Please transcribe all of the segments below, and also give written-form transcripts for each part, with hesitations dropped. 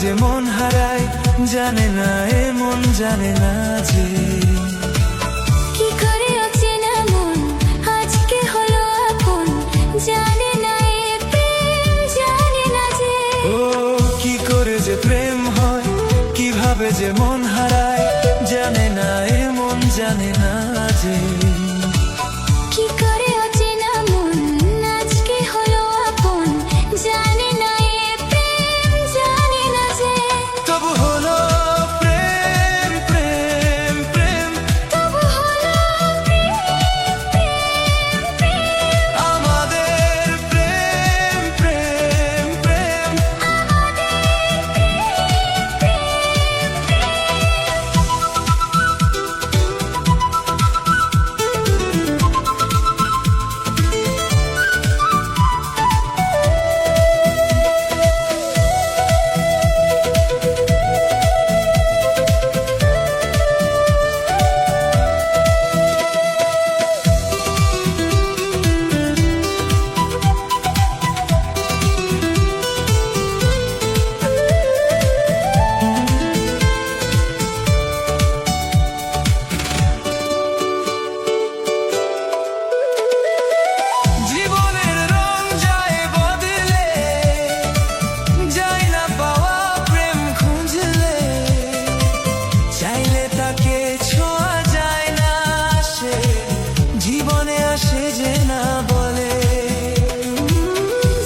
যে মন হারায় জানে না, এ মন জানে না যে কি করে অচেনা মন আজকে হলো আপন, জানে না এ প্রেম জানে না যে ও কি করে যে প্রেম হয়, কিভাবে যে মন হারায় জানে না, এ মন জানে না যে কি করে অচেনা মন আজকে হলো আপন, জানে না এ প্রেম জানে না যে তবু হলো প্রেম প্রেম প্রেম, তবু হলো প্রেম প্রেম প্রেম, আমাদের প্রেম প্রেম প্রেম। জীবনের রং যায় বদলে, যায় না পাওয়া প্রেম খুঁজলে, চাইলে তাকে ছোঁয়া যায় না, সে জীবনে আসে যে না বলে।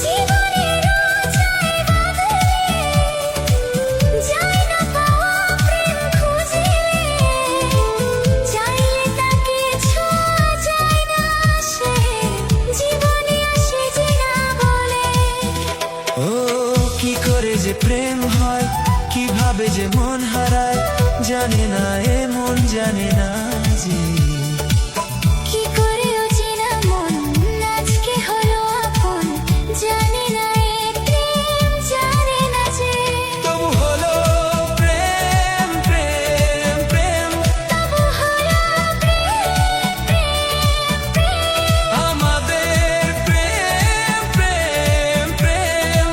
জীবনের রং যায় বদলে, যায় না পাওয়া প্রেম খুঁজলে, চাইলে তাকে ছোঁয়া যায় না, সে জীবনে আসে যে না বলে। ও কি করে যে প্রেম হয়, কিভাবে যে মন হারায় জানে না, এ মন জানে না যে কি করে অচেনা মন আজকে হলো আপন, জানে না এ প্রেম জানে না যে তবু হলো প্রেম প্রেম প্রেম, তবু হলো প্রেম প্রেম প্রেম, আমাদের প্রেম প্রেম প্রেম।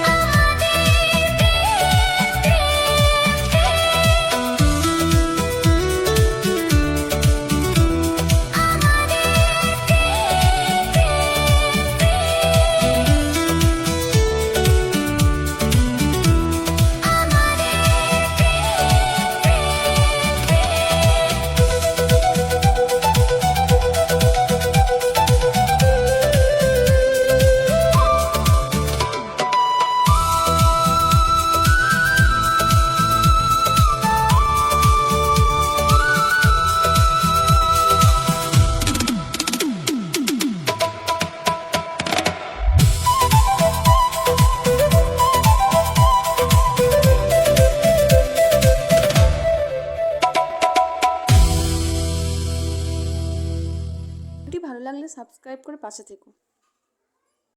ভিডিওটি ভালো লাগলে সাবস্ক্রাইব করে পাশে থেকো।